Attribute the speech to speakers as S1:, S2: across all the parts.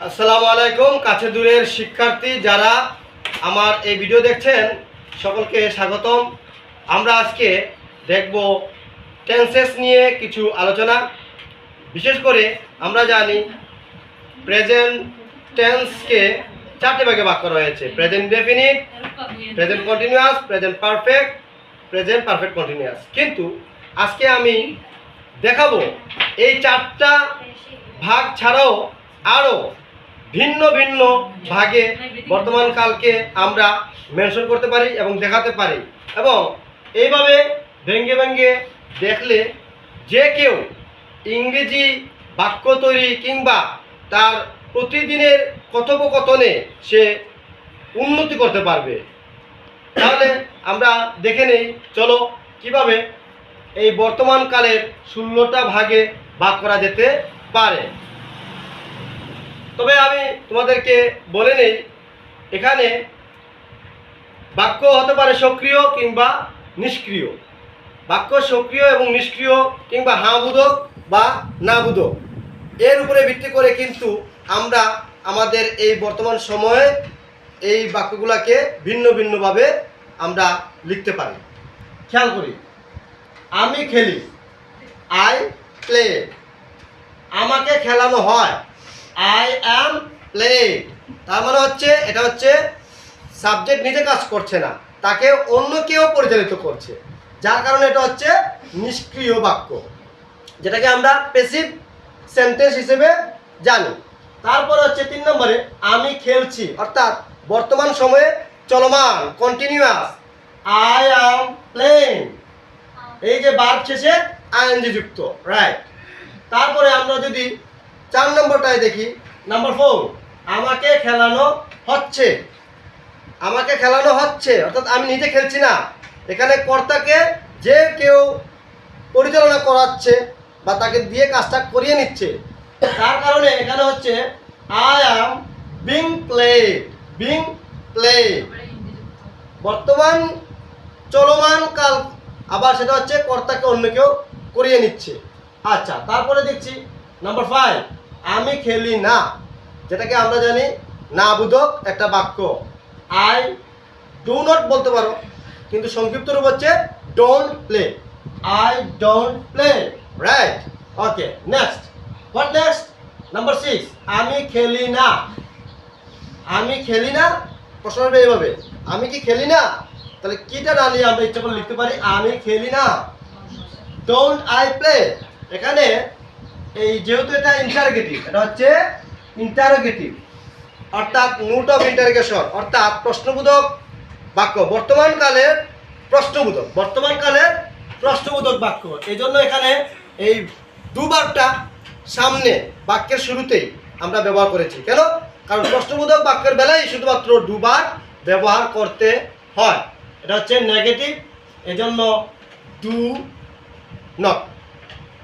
S1: আসসালামু আলাইকুম। কাছে দূরের শিক্ষার্থী যারা আমার এই ভিডিও দেখছেন সকলকে স্বাগতম। আমরা আজকে দেখব টেন্সেস নিয়ে কিছু আলোচনা। বিশেষ করে আমরা জানি প্রেজেন্ট টেন্সকে চারটি ভাগে ভাগ করা হয়েছে: present indefinite, present continuous, present perfect, present perfect continuous. কিন্তু আজকে আমি দেখাবো এই চারটা ভাগ ছাড়াও আরও ভিন্ন ভিন্ন ভাগে বর্তমান কালকে আমরা মেনশন করতে পারি এবং দেখাতে পারি, এবং এইভাবে ভেঙ্গে ভেঙ্গে দেখলে যে কেউ ইংরেজি বাক্য তৈরি কিংবা তার প্রতিদিনের কথোপকথনে সে উন্নতি করতে পারবে। তাহলে আমরা দেখে নেই, চলো কিভাবে এই বর্তমান কালের 16টা ভাগে ভাগ করা যেতে পারে। তবে আমি তোমাদেরকে বলে নেই, এখানে বাক্য হতে পারে সক্রিয় কিংবা নিষ্ক্রিয়। বাক্য সক্রিয় এবং নিষ্ক্রিয় কিংবা হাঁ বোধক বা না বোধক, এর উপরে ভিত্তি করে কিন্তু আমরা আমাদের এই বর্তমান সময়ে এই বাক্যগুলোকে ভিন্ন ভিন্নভাবে আমরা লিখতে পারি। খেয়াল করি, আমি খেলি, আই প্লে। আমাকে খেলানো হয়, আই অ্যাম প্লেড। তার মানে হচ্ছে এটা হচ্ছে সাবজেক্ট নিজে কাজ করছে না, তাকে অন্য কেউ পরিচালিত করছে, যার কারণে এটা হচ্ছে নিষ্ক্রিয় বাক্য, যেটাকে আমরা প্যাসিভ সেন্টেন্স হিসেবে জানি। তারপরে হচ্ছে 3 নম্বরে আমি খেলছি, অর্থাৎ বর্তমান সময়ে চলমান, কন্টিনিউয়াস, আই অ্যাম প্লেইং। এই যে ভার্ব শেষে আইএনজি যুক্ত, রাইট। তারপরে আমরা যদি 4 নম্বরটায় দেখি, নাম্বার 4, আমাকে খেলানো হচ্ছে। আমাকে খেলানো হচ্ছে অর্থাৎ আমি নিজে খেলছি না, এখানে কর্তাকে যে কেউ পরিচালনা করাচ্ছে বা তাকে দিয়ে কাজটা করিয়ে নিচ্ছে, তার কারণে এখানে হচ্ছে I am being played. Being played বর্তমান চলমান কাল, আবার সেটা হচ্ছে কর্তাকে অন্য কেউ করিয়ে নিচ্ছে। আচ্ছা, তারপরে দেখছি নাম্বার 5, আমি খেলি না, যেটাকে আমরা জানি না বোধক একটা বাক্য। আই ডু নট বলতে পারো, কিন্তু সংক্ষিপ্ত রূপ হচ্ছে don't play. I don't play, right. Okay, next. What next? Number 6, আমি খেলি না। আমি খেলি না প্রশ্ন হবে এইভাবে, আমি কি খেলি না? তাহলে কিটা না নিয়ে আমরা ইচ্ছা করে লিখতে পারি আমি খেলি না, ডোন্ট আই প্লে। এখানে এই যেহেতু এটা ইন্টারোগেটিভ, এটা হচ্ছে ইন্টারোগেটিভ অর্থাৎ নোট অফ ইন্টারোগেশন, অর্থাৎ প্রশ্নবোধক বাক্য, বর্তমানকালের প্রশ্নবোধক, বর্তমানকালের প্রশ্নবোধক বাক্য। এই জন্য এখানে এই দুবারটা সামনে বাক্যের শুরুতেই আমরা ব্যবহার করেছি। কেন? কারণ প্রশ্নবোধক বাক্যের বেলায় শুধুমাত্র দুবার ব্যবহার করতে হয়। এটা হচ্ছে নেগেটিভ, এজন্য ডু নট,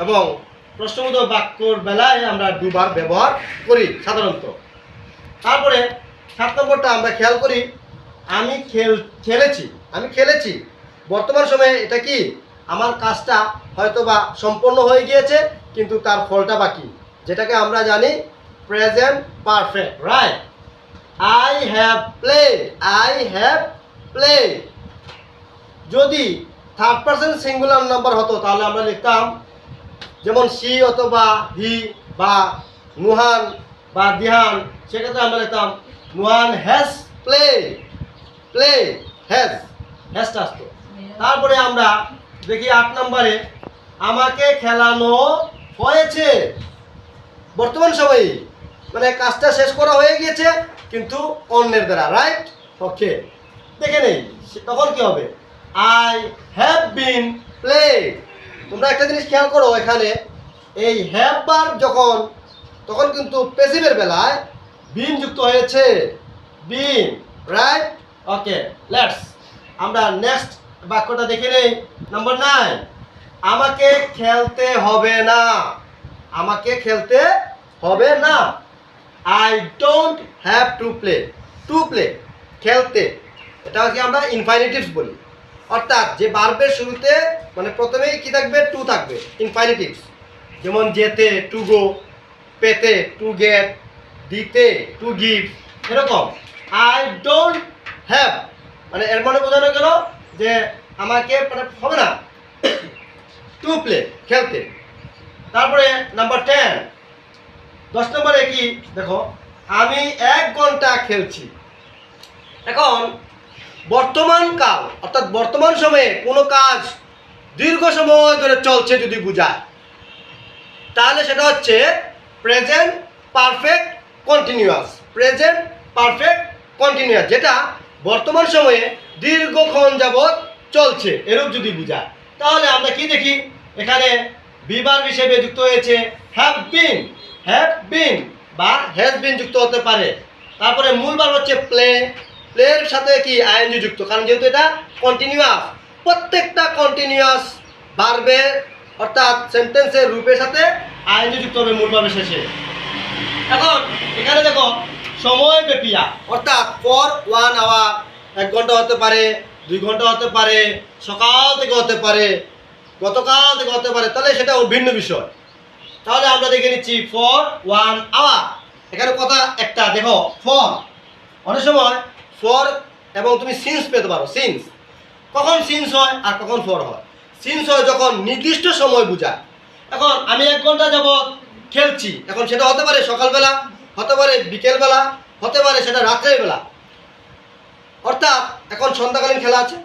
S1: এবং প্রশ্নবোধক বাক্যর বেলায় আমরা দুবার ব্যবহার করি সাধারণত। তারপরে 7 নম্বরটা আমরা খেয়াল করি, আমি খেলেছি। আমি খেলেছি বর্তমান সময়ে এটা কি, আমার কাজটা হয়তোবা সম্পন্ন হয়ে গিয়েছে কিন্তু তার ফলটা বাকি, যেটাকে আমরা জানি present perfect, right. I have played, I have played. যদি থার্ড পারসন সিঙ্গুলার নাম্বার হতো তাহলে আমরা লিখতাম যেমন সি অথবা হি বা নুহান বা দিহান, সেক্ষেত্রে আমরা লিখতাম নুহান হ্যাজ প্লে। প্লে হ্যাজটা আসতো। তারপরে আমরা দেখি 8 নম্বরে, আমাকে খেলানো হয়েছে বর্তমান সময়ে, মানে কাজটা শেষ করা হয়ে গিয়েছে কিন্তু অন্যের দ্বারা, রাইট। ওকে, দেখে নেই তখন কি হবে, আই হ্যাভ বিন প্লেড। তোমরা একটা জিনিস খেয়াল করো, এখানে এই হ্যাভ ভার্ব যখন, তখন কিন্তু প্যাসিভের বেলায় বিন যুক্ত হয়েছে, বিন, রাইট। ওকে, লেটস আমরা নেক্সট বাক্যটা দেখে নেই। নাম্বার 9, আমাকে খেলতে হবে না। আমাকে খেলতে হবে না, I don't have to play. Two play, খেলতে, এটা হচ্ছে আমরা ইনফাইনিটিভস বলি, অর্থাৎ যে ভার্বের শুরুতে মানে প্রথমেই কি থাকবে, টু থাকবে, ইনফাইনিটিভস। যেমন যেতে, টু গো, পেতে, টু গেট, দিতে, টু গিভ, এরকম। আই ডোন্ট হ্যাভ, মানে এর মানে বোঝানো গেল যে আমাকে মানে হবে না টু প্লে, খেলতে। তারপরে নাম্বার 10, 10 নম্বরে কি দেখো, আমি 1 ঘন্টা খেলছি। এখন বর্তমান কাল অর্থাৎ বর্তমান সময়ে কোনো কাজ দীর্ঘ সময় ধরে চলছে যদি বোঝায়, তাহলে সেটা হচ্ছে present perfect continuous. Present perfect continuous, যেটা বর্তমান সময়ে দীর্ঘক্ষণ যাবৎ চলছে, এরূপ যদি বোঝায়, তাহলে আমরা কি দেখি এখানে বিভার্ব হিসেবে যুক্ত হয়েছে হ্যাভ বিন বা হ্যাজ বিন যুক্ত হতে পারে। তারপরে মূল ভার্ব হচ্ছে প্লে, প্লের সাথে কি আইএনজি যুক্ত, কারণ যেহেতু এটা কন্টিনিউয়াস। প্রত্যেকটা কন্টিনিউয়াস ভার্বের অর্থাৎ সেন্টেন্সের রূপের সাথে আইএনজি যুক্ত হবে মূল ভার্বের শেষে। এখন এখানে দেখো সময় ব্যাপিয়া অর্থাৎ ফর 1 আওয়ার, 1 ঘন্টা হতে পারে, 2 ঘন্টা হতে পারে, সকাল থেকে হতে পারে, গতকাল থেকে হতে পারে, তাহলে সেটা ভিন্ন বিষয়। তাহলে আমরা দেখে নিচ্ছি ফর 1 আওয়ার। এখানে কথা একটা দেখো, ফর অনেক সময় ফর এবং তুমি সিন্স পেতে পারো। সিন্স কখন সিন্স হয় আর কখন ফর হয়? সিন্স হয় যখন নির্দিষ্ট সময় বোঝায়। এখন আমি 1 ঘন্টা যাবৎ খেলছি, এখন সেটা হতে পারে সকালবেলা, হতে পারে বিকেলবেলা, হতে পারে সেটা রাত্রের বেলা, অর্থাৎ এখন সন্ধ্যাকালীন খেলা আছে।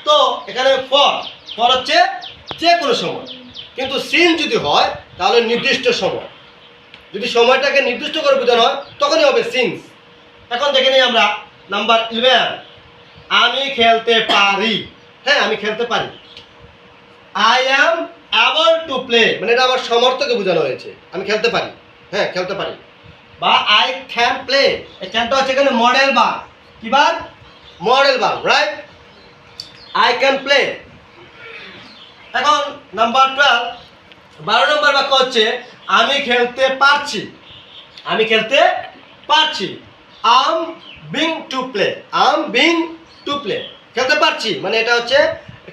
S1: তো এখানে ফর হচ্ছে যে কোনো সময়, কিন্তু সিন্স যদি হয় তাহলে নির্দিষ্ট সময়। যদি সময়টাকে নির্দিষ্ট করে বোঝানো হয় তখনই হবে সিন্স। এখন দেখে নিই আমরা নাম্বার 11, আমি খেলতে পারি। হ্যাঁ, আমি খেলতে পারি। I am able to play, মানে এটা আমার সমর্থকে বোঝানো হয়েছে, আমি খেলতে পারি। হ্যাঁ, খেলতে পারি। বা আই ক্যান প্লে, এই ক্যানটা হচ্ছে এখানে মডেল ভার্ব। কি verb? Modal verb, right? I can play. এখন নাম্বার 12, 12 নম্বর বাক্য হচ্ছে আমি খেলতে পারছি। আমি খেলতে পারছি। Am being to play, am being to play, খেলতে পারছি মানে এটা হচ্ছে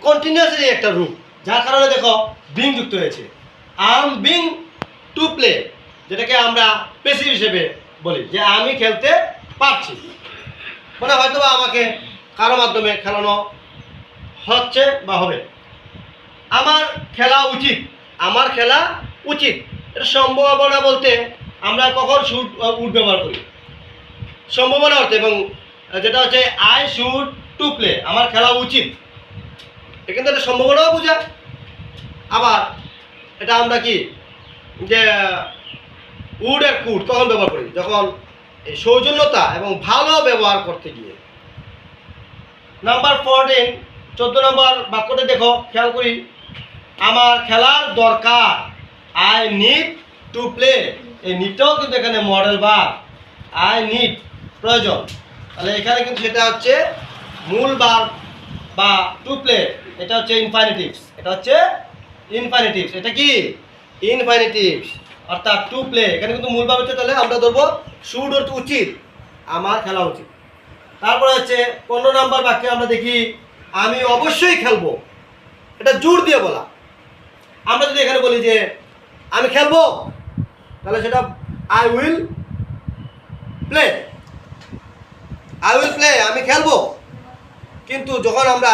S1: কন্টিনিউয়াসলি একটা রূপ, যার কারণে দেখো বিং যুক্ত হয়েছে। আম বিং টু প্লে, যেটাকে আমরা পেসিভ হিসেবে বলি যে আমি খেলতে পারছি, মানে হয়তো বা আমাকে কারো মাধ্যমে খেলানো হচ্ছে বা হবে। আমার খেলা উচিত, আমার খেলা উচিত, এটা সম্ভাবনা বলতে আমরা কখন শুড উড ব্যবহার করি? সম্ভাবনা অর্থে, এবং যেটা হচ্ছে আই শুড টু প্লে, আমার খেলা উচিত, এখানে একটা সম্ভাবনাও বোঝায়। আবার এটা আমরা কি যে উড আর কুড তখন ব্যবহার করি যখন এই সৌজন্যতা এবং ভালো ব্যবহার করতে গিয়ে। নাম্বার 14, 14 নম্বর বাক্যটা দেখো, খেয়াল করি, আমার খেলার দরকার। আই নিড টু প্লে, এই নিডটাও কিন্তু এখানে মডেল ভার্ব। আই নিড প্রয়োজন, তাহলে এখানে কিন্তু সেটা হচ্ছে মূল ভার্ব বা টু প্লে, এটা হচ্ছে ইনফাইনিটিভস, এটা হচ্ছে ইনফাইনিটিভস। এটা কি ইনফাইনিটিভস, অর্থাৎ টু প্লে। এখানে কিন্তু মূল ভার্ব হচ্ছে, তাহলে আমরা ধরবো শুড হচ্ছে উচিত, আমার খেলা উচিত। তারপরে হচ্ছে 15 নম্বর বাক্যে আমরা দেখি আমি অবশ্যই খেলবো, এটা জোর দিয়ে বলা। আমরা যদি এখানে বলি যে আমি খেলবো, তাহলে সেটা I will play, I will play, আমি খেলবো। কিন্তু যখন আমরা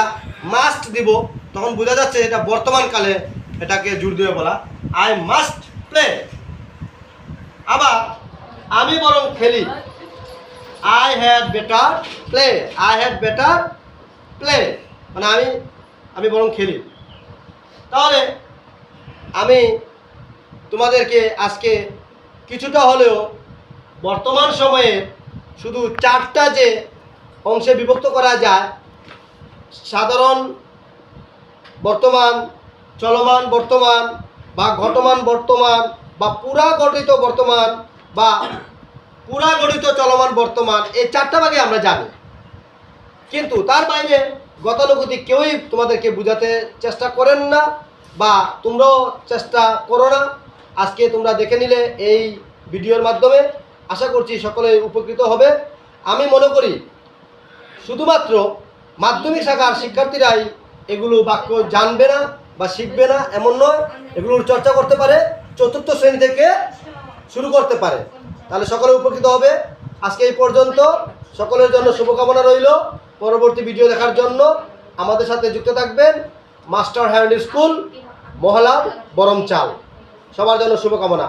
S1: মাস্ট দিব তখন বোঝা যাচ্ছে এটা বর্তমানকালে এটাকে জোর দিয়ে বলা, আই মাস্ট প্লে। আবার আমি বরং খেলি, I had better play, I had better play, মানে আমি বরং খেলি। তাহলে আমি তোমাদেরকে আজকে কিছুটা হলেও বর্তমান সময়ে শুধু 4টা যে অংশে বিভক্ত করা যায়, সাধারণ বর্তমান, চলমান বর্তমান বা ঘটমান বর্তমান বা পুরা গঠিত বর্তমান বা পুরা গঠিত চলমান বর্তমান, এই 4টা ভাগে আমরা জানি। কিন্তু তার বাইরে গতানুগতিক কেউই তোমাদেরকে বোঝাতে চেষ্টা করেন না বা তোমরাও চেষ্টা করো না। আজকে তোমরা দেখে নিলে এই ভিডিওর মাধ্যমে, আশা করছি সকলে উপকৃত হবে। আমি মনে করি শুধুমাত্র মাধ্যমিক শাখার শিক্ষার্থীরাই এগুলো বাক্য জানবে না বা শিখবে না এমন নয়, এগুলোর চর্চা করতে পারে, 4র্থ শ্রেণী থেকে শুরু করতে পারে। তাহলে সকলে উপকৃত হবে। আজকে এই পর্যন্ত, সকলের জন্য শুভকামনা রইল। পরবর্তী ভিডিও দেখার জন্য আমাদের সাথে যুক্ত থাকবেন। মাস্টার হ্যান্ড স্কুল, মহলা বরমচাল। সবার জন্য শুভকামনা।